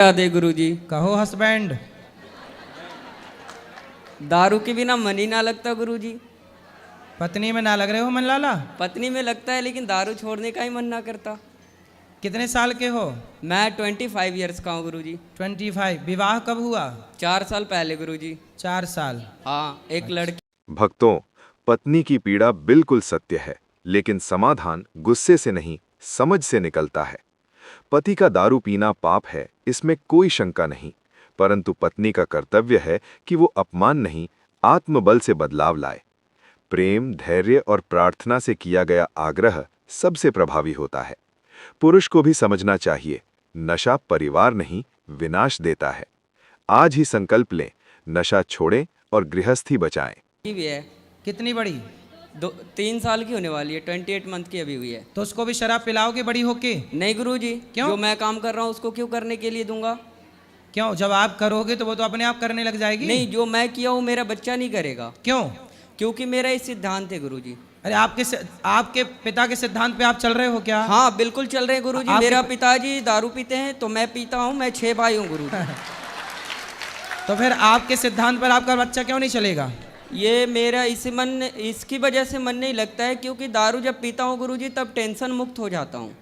राधे गुरुजी। कहो हस्बैंड। दारू के बिना मन ही ना लगता गुरुजी। पत्नी में ना लग रहे हो मन लाला? पत्नी में लगता है लेकिन दारू छोड़ने का ही मन ना करता। कितने साल के हो? मैं 25 ईयर्स का हूँ गुरुजी। 25। विवाह कब हुआ? 4 साल पहले गुरुजी। 4 साल। हाँ, एक लड़की। भक्तों, पत्नी की पीड़ा बिल्कुल सत्य है, लेकिन समाधान गुस्से से नहीं, समझ से निकलता है। पति का दारू पीना पाप है, इसमें कोई शंका नहीं, परंतु पत्नी का कर्तव्य है कि वो अपमान नहीं, आत्मबल से बदलाव लाए। प्रेम, धैर्य और प्रार्थना से किया गया आग्रह सबसे प्रभावी होता है। पुरुष को भी समझना चाहिए, नशा परिवार नहीं, विनाश देता है। आज ही संकल्प लें, नशा छोड़ें और गृहस्थी बचाएं। भी है। कितनी बड़ी? 3 साल की होने वाली है, 28 मंथ की अभी हुई है। तो उसको भी शराब पिलाओगे बड़ी होके? नहीं गुरुजी। क्यों? जो मैं काम कर रहा हूँ उसको क्यों करने के लिए दूंगा? क्यों? जब आप करोगे तो वो तो अपने आप करने लग जाएगी। नहीं, जो मैं किया हूँ मेरा बच्चा नहीं करेगा। क्यों? क्योंकि मेरा ये सिद्धांत है गुरुजी। अरे आपके पिता के सिद्धांत पे आप चल रहे हो क्या? हाँ बिल्कुल चल रहे हैं गुरुजी। मेरा पिताजी दारू पीते हैं तो मैं पीता हूँ, मैं 6 भाई हूँ गुरुजी। तो फिर आपके सिद्धांत पर आपका बच्चा क्यों नहीं चलेगा? ये मेरा इसकी वजह से मन नहीं लगता है, क्योंकि दारू जब पीता हूँ गुरुजी तब टेंशन मुक्त हो जाता हूँ।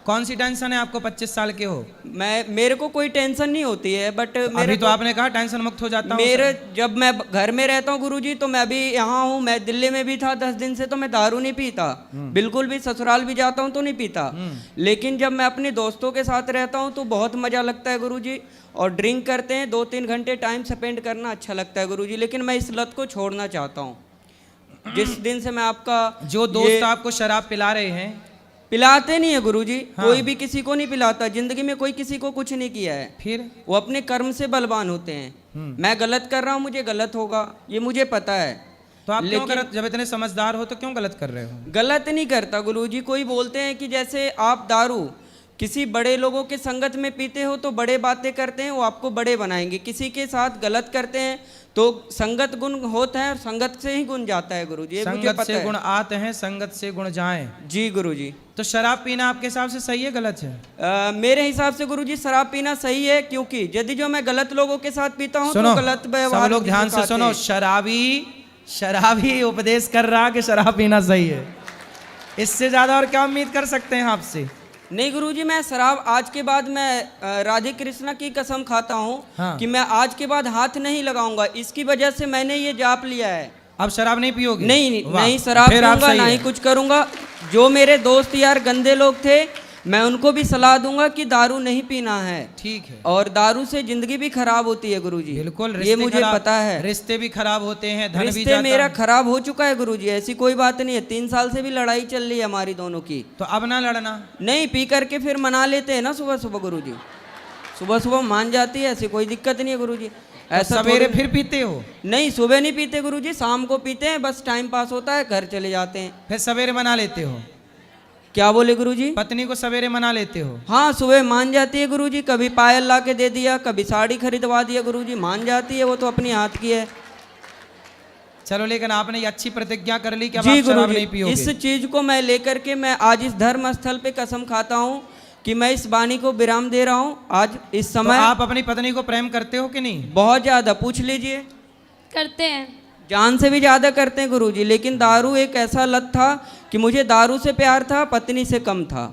कौन सी टेंशन है आपको? 25 साल के हो। मेरे को कोई टेंशन नहीं होती है, बट अभी तो आपने कहा टेंशन मुक्त हो जाता हूँ। जब मैं घर में रहता हूँ गुरुजी तो मैं अभी यहाँ हूँ, मैं दिल्ली में भी था 10 दिन से, तो मैं दारू नहीं पीता बिल्कुल भी। ससुराल भी जाता हूँ तो नहीं पीता। लेकिन जब मैं अपने दोस्तों के साथ रहता हूँ तो बहुत मजा लगता है गुरुजी। और ड्रिंक करते हैं, 2-3 घंटे टाइम स्पेंड करना अच्छा लगता है गुरुजी। लेकिन मैं इस लत को छोड़ना चाहता हूँ। जिस दिन से मैं आपका जो दोस्त आपको शराब पिला रहे हैं, पिलाते नहीं है गुरुजी। हाँ। कोई भी किसी को नहीं पिलाता, जिंदगी में कोई किसी को कुछ नहीं किया है। फिर वो अपने कर्म से बलवान होते हैं। मैं गलत कर रहा हूँ, मुझे गलत होगा, ये मुझे पता है। तो आप क्यों गलत? जब इतने समझदार हो तो क्यों गलत कर रहे हो? गलत नहीं करता गुरुजी। कोई बोलते हैं कि जैसे आप दारू किसी बड़े लोगों के संगत में पीते हो तो बड़े बातें करते हैं, वो आपको बड़े बनाएंगे। किसी के साथ गलत करते हैं तो संगत गुण होता है और संगत से ही गुण जाता है गुरुजी। ये मुझे संगत पता से है। गुण आते हैं, संगत से गुण जाएं। जी गुरुजी। तो शराब पीना आपके हिसाब से सही है गलत है? मेरे हिसाब से गुरुजी शराब पीना सही है, क्योंकि यदि जो मैं गलत लोगों के साथ पीता हूँ तो गलत व्यवहार। सब लोग ध्यान से सुनो। शराबी उपदेश कर रहा कि शराब पीना सही है। इससे ज्यादा और क्या उम्मीद कर सकते हैं आपसे? नहीं गुरुजी, मैं शराब आज के बाद मैं राधे कृष्णा की कसम खाता हूँ। हाँ। कि मैं आज के बाद हाथ नहीं लगाऊंगा। इसकी वजह से मैंने ये जाप लिया है। अब शराब नहीं पियोगे? नहीं शराब पीऊंगा, ना ही कुछ करूंगा। जो मेरे दोस्त यार गंदे लोग थे, मैं उनको भी सलाह दूंगा कि दारू नहीं पीना है। ठीक है। और दारू से जिंदगी भी खराब होती है गुरुजी। बिल्कुल, ये मुझे पता है। रिश्ते भी खराब होते हैं, धन भी रिश्ते जाता मेरा है। खराब हो चुका है गुरुजी, ऐसी कोई बात नहीं है। 3 साल से भी लड़ाई चल रही है हमारी दोनों की। तो अब ना लड़ना। नहीं, पी करके फिर मना लेते हैं ना सुबह सुबह गुरुजी। सुबह सुबह मान जाती है, ऐसी कोई दिक्कत नहीं है गुरुजी। ऐसा सवेरे फिर पीते हो? नहीं, सुबह नहीं पीते गुरुजी, शाम को पीते हैं। बस टाइम पास होता है, घर चले जाते हैं। फिर सवेरे मना लेते हो? क्या बोले गुरुजी? पत्नी को सवेरे मना लेते हो? हाँ, सुबह मान जाती है गुरुजी। कभी पायल ला के दे दिया, कभी साड़ी खरीदवा दिया गुरुजी, मान जाती है। वो तो अपनी हाथ की है। चलो, लेकिन आपने ये अच्छी प्रतिज्ञा कर ली कि अब जी आप शराब गुरुजी, नहीं पियोगे। इस चीज को मैं लेकर के मैं आज इस धर्म स्थल पे कसम खाता हूँ कि मैं इस वाणी को विराम दे रहा हूँ आज इस समय। तो आप अपनी पत्नी को प्रेम करते हो कि नहीं? बहुत ज्यादा, पूछ लीजिए। करते हैं। जान से भी ज्यादा करते हैं गुरुजी। लेकिन दारू एक ऐसा लत था कि मुझे दारू से प्यार था, पत्नी से कम था।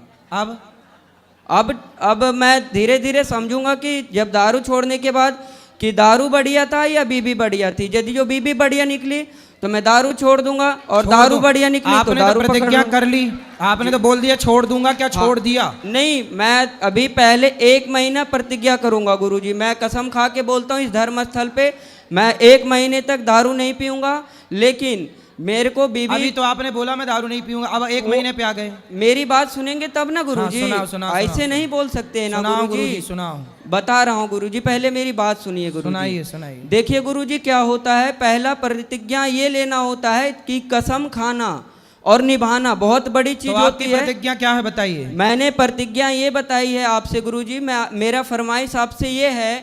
अब मैं धीरे धीरे समझूंगा कि जब दारू छोड़ने के बाद कि दारू बढ़िया था या बीबी बढ़िया थी। यदि जो बीबी बढ़िया निकली तो मैं दारू छोड़ दूंगा, और दारू बढ़िया निकली तो दारू प्रतिज्ञा कर ली। आपने तो बोल दिया छोड़ दूंगा, क्या छोड़ दिया? नहीं, मैं अभी पहले 1 महीना प्रतिज्ञा करूंगा गुरुजी। मैं कसम खा के बोलता हूँ इस धर्म स्थल पे, मैं 1 महीने तक दारू नहीं पीऊंगा। लेकिन मेरे को बीबी, अभी तो आपने बोला मैं दारू नहीं पीऊंगा, अब 1 महीने पे आ गए। मेरी बात सुनेंगे तब ना गुरुजी। हाँ, सुनाओ, ऐसे नहीं बोल सकते हैं ना गुरुजी। सुनाओ। बता रहा हूँ गुरुजी, पहले मेरी बात सुनिए गुरुजी। सुनाइए। देखिए गुरुजी, क्या होता है, पहला प्रतिज्ञा ये लेना होता है कि कसम खाना और निभाना बहुत बड़ी चीज होती है। प्रतिज्ञा क्या है बताइए? मैंने प्रतिज्ञा ये बताई है आपसे गुरुजी। मेरा फरमाइश आपसे ये है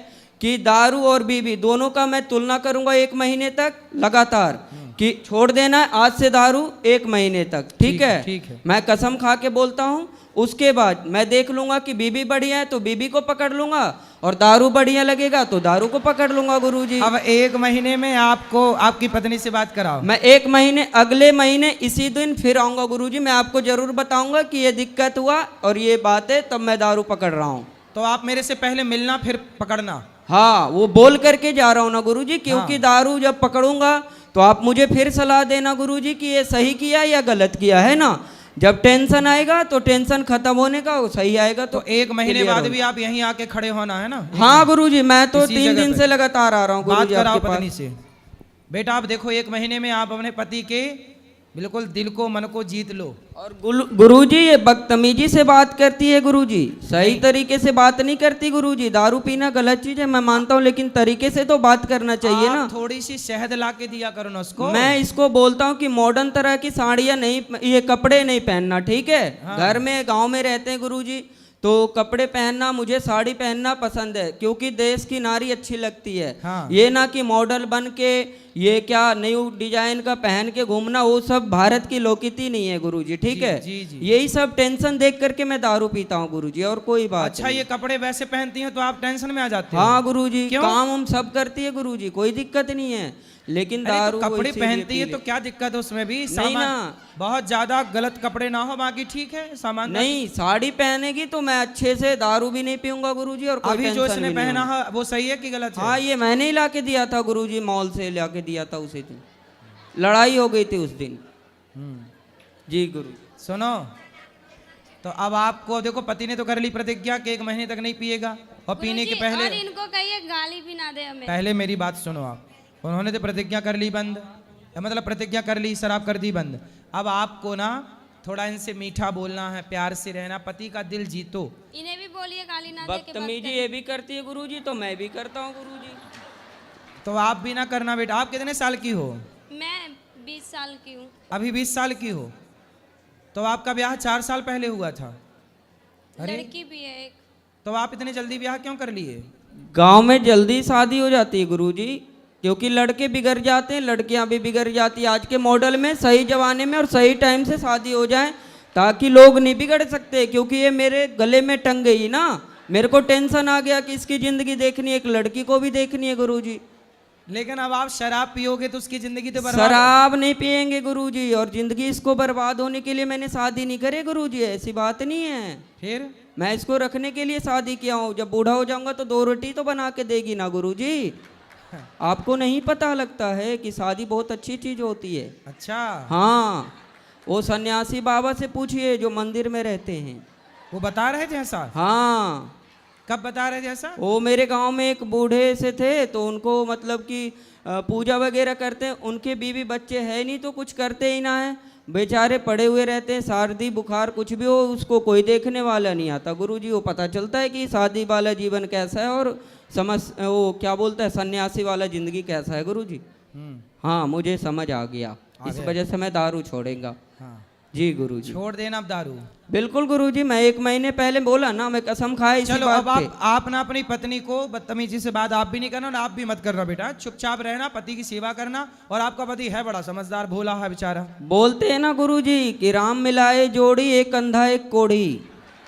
कि दारू और बीबी दोनों का मैं तुलना करूंगा 1 महीने तक लगातार, कि छोड़ देना है आज से दारू 1 महीने तक। ठीक है? ठीक है। मैं कसम खा के बोलता हूँ उसके बाद मैं देख लूंगा कि बीबी बढ़िया है तो बीबी को पकड़ लूंगा, और दारू बढ़िया लगेगा तो दारू को पकड़ लूंगा गुरुजी। अब 1 महीने में आपको आपकी पत्नी से बात कराओ। मैं 1 महीने, अगले महीने इसी दिन फिर आऊंगा गुरुजी। मैं आपको जरूर बताऊंगा कि ये दिक्कत हुआ और ये बात है, तब मैं दारू पकड़ रहा हूँ। तो आप मेरे से पहले मिलना फिर पकड़ना। हाँ, वो बोल करके जा रहा हूँ ना गुरुजी, क्योंकि हाँ। दारू जब पकड़ूंगा तो आप मुझे फिर सलाह देना गुरुजी कि ये सही किया या गलत किया, है ना। जब टेंशन आएगा तो टेंशन खत्म होने का, वो सही आएगा तो 1 महीने clear बाद होगा। भी आप यहीं आके खड़े होना है ना। हाँ गुरुजी, मैं तो इसी 3 जगह दिन पे। से लगातार आ रहा हूँ बात गुरुजी कराओ आपके पत्नी पास। से। बेटा आप देखो 1 महीने में आप अपने पति के बिल्कुल दिल को मन को जीत लो। और गुरुजी ये बदतमीजी से बात करती है गुरुजी, सही तरीके से बात नहीं करती गुरुजी। दारू पीना गलत चीज है, मैं मानता हूँ, लेकिन तरीके से तो बात करना चाहिए ना। आप थोड़ी सी शहद ला के दिया करो ना उसको। मैं इसको बोलता हूँ कि मॉडर्न तरह की साड़ियाँ नहीं, ये कपड़े नहीं पहनना, ठीक है। हाँ। घर में गांव में रहते हैं गुरुजी, तो कपड़े पहनना, मुझे साड़ी पहनना पसंद है, क्योंकि देश की नारी अच्छी लगती है। हाँ। ये ना कि मॉडल बन के ये क्या न्यू डिजाइन का पहन के घूमना, वो सब भारत की लोकनीति नहीं है गुरुजी, ठीक जी, है। जी, जी। यही सब टेंशन देख करके मैं दारू पीता हूँ गुरुजी, और कोई बात अच्छा नहीं। ये कपड़े वैसे पहनती हैं तो आप टेंशन में आ जाते हो। हाँ गुरुजी, क्यों? काम हम सब करती है गुरुजी, कोई दिक्कत नहीं है, लेकिन अरे दारू तो वो कपड़े इसीलिए पहनती पी है ले। तो क्या दिक्कत है उसमें भी। नहीं सामान ना। बहुत ज्यादा गलत कपड़े ना हो, बाकी ठीक है सामान। नहीं, साड़ी पहनेगी तो मैं अच्छे से दारू भी नहीं पीऊंगा गुरुजी, और कोई अभी जो टेंशन इसने भी नहीं पहना होगी। है वो सही है कि गलत है? हाँ, ये मैंने ही ला के दिया था गुरुजी, मॉल से ला के दिया था उसी दिन। लड़ाई हो गई थी उस दिन। जी गुरु। सुनो, तो अब आपको देखो पति ने तो कर ली प्रतिज्ञा कि 1 महीने तक नहीं पिएगा, और पीने के गुरुजी, पहले और इनको कहिए गाली भी ना दे हमें। पहले मेरी बात सुनो आप। उन्होंने तो प्रतिज्ञा कर ली बंद, या मतलब प्रतिज्ञा कर ली, शराब कर दी बंद। अब आपको ना थोड़ा इनसे मीठा बोलना है, प्यार से रहना, पति का दिल जीतो। इन्हें भी बोलिए गाली ना दे के बात बदतमीजी करें। ये भी करती है गुरुजी, तो मैं भी करता हूँ गुरुजी। तो आप भी ना करना बेटा। आप कितने साल की हो? मैं 20 साल की हूँ। अभी 20 साल की हो, तो आपका ब्याह 4 साल पहले हुआ था। अरे लड़की भी है एक। तो आप इतने जल्दी ब्याह क्यों कर लिए? गांव में जल्दी शादी हो जाती है गुरुजी, क्योंकि लड़के बिगड़ जाते हैं, लड़कियां भी बिगड़ जाती है। आज के मॉडल में सही जमाने में और सही टाइम से शादी हो जाए, ताकि लोग नहीं बिगड़ सकते। क्योंकि ये मेरे गले में टंग गई ना, मेरे को टेंशन आ गया कि इसकी जिंदगी देखनी है, एक लड़की को भी देखनी है गुरुजी। लेकिन अब आप शराब पियोगे तो उसकी जिंदगी तो बर्बाद। शराब नहीं पिएंगे गुरुजी, और जिंदगी इसको बर्बाद होने के लिए मैंने शादी नहीं करे गुरुजी, ऐसी बात नहीं है। फिर मैं इसको रखने के लिए शादी किया हूँ। जब बूढ़ा हो जाऊंगा तो 2 रोटी तो बना के देगी ना गुरुजी। आपको नहीं पता लगता है कि शादी बहुत अच्छी चीज होती है। अच्छा, हाँ, वो सन्यासी बाबा से पूछिए जो मंदिर में रहते हैं। वो बता रहे थे ऐसा? हाँ, कब बता रहे थे ऐसा? वो मेरे गांव में एक बूढ़े से थे, तो उनको मतलब कि पूजा वगैरह करते हैं। उनके बीवी बच्चे है नहीं तो कुछ करते ही ना है, बेचारे पड़े हुए रहते हैं। सर्दी बुखार कुछ भी हो, उसको कोई देखने वाला नहीं आता गुरुजी। वो पता चलता है कि शादी वाला जीवन कैसा है, और वो क्या बोलता है, सन्यासी वाला जिंदगी कैसा है गुरुजी। हाँ, मुझे समझ आ गया, इस वजह से मैं दारू छोड़ेगा। हाँ, जी गुरुजी। छोड़ देना अब दारू। बिल्कुल गुरुजी, मैं 1 महीने पहले बोला ना, मैं कसम खाया इसी चलो बात अब पे। आप ना अपनी पत्नी को बदतमीजी से बात आप भी नहीं करना, और आप भी मत करना बेटा। चुपचाप रहना, पति की सेवा करना। और आपका पति है बड़ा समझदार, भोला है बेचारा। बोलते हैं ना गुरुजी कि राम मिलाए जोड़ी, एक अंधा एक कोढ़ी।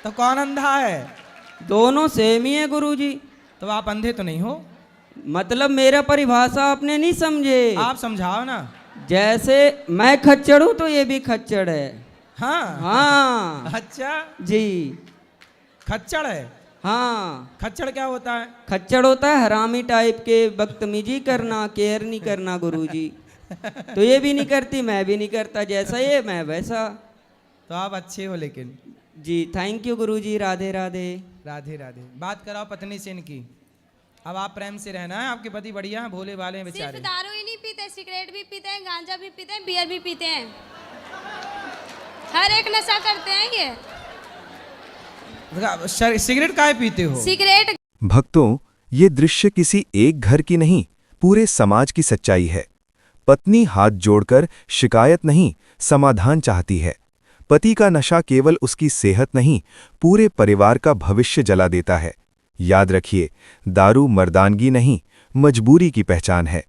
तो कौन अंधा है? दोनों सेम ही है गुरुजी। तो आप अंधे तो नहीं हो? मतलब मेरा परिभाषा आपने नहीं समझे। आप समझाओ ना। जैसे मैं खच्चड़ हूं तो ये भी खच्चड़ है। हाँ हाँ अच्छा, जी, खच्चड़ है। हाँ, खच्चड़ क्या होता है? खच्चड़ होता है हरामी टाइप के, बदतमीजी करना, केयर नहीं करना गुरुजी। तो ये भी नहीं करती, मैं भी नहीं करता, जैसा ये मैं वैसा। तो आप अच्छे हो लेकिन। जी थैंक यू गुरुजी, राधे राधे। राधे राधे। बात कराओ पत्नी से इनकी। अब आप प्रेम से रहना है, आपके पति बढ़िया हैं, भोले भाले हैं सिर्फ बेचारे। दारू ही नहीं पीते, सिगरेट भी पीते हैं, गांजा भी पीते हैं, बियर भी पीते हैं, हर एक नशा करते हैं ये। सिगरेट काहे पीते हो? सिगरेट। भक्तों, ये दृश्य किसी एक घर की नहीं, पूरे समाज की सच्चाई है। पत्नी हाथ जोड़कर शिकायत नहीं, समाधान चाहती है। पति का नशा केवल उसकी सेहत नहीं, पूरे परिवार का भविष्य जला देता है। याद रखिए, दारू मर्दानगी नहीं, मजबूरी की पहचान है।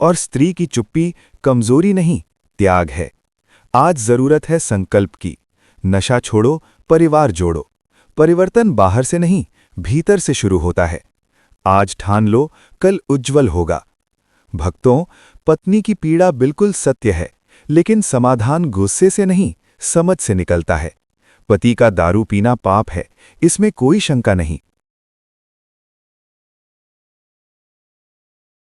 और स्त्री की चुप्पी कमजोरी नहीं, त्याग है। आज जरूरत है संकल्प की। नशा छोड़ो, परिवार जोड़ो। परिवर्तन बाहर से नहीं, भीतर से शुरू होता है। आज ठान लो, कल उज्जवल होगा। भक्तों, पत्नी की पीड़ा बिल्कुल सत्य है, लेकिन समाधान गुस्से से नहीं, समझ से निकलता है। पति का दारू पीना पाप है, इसमें कोई शंका नहीं,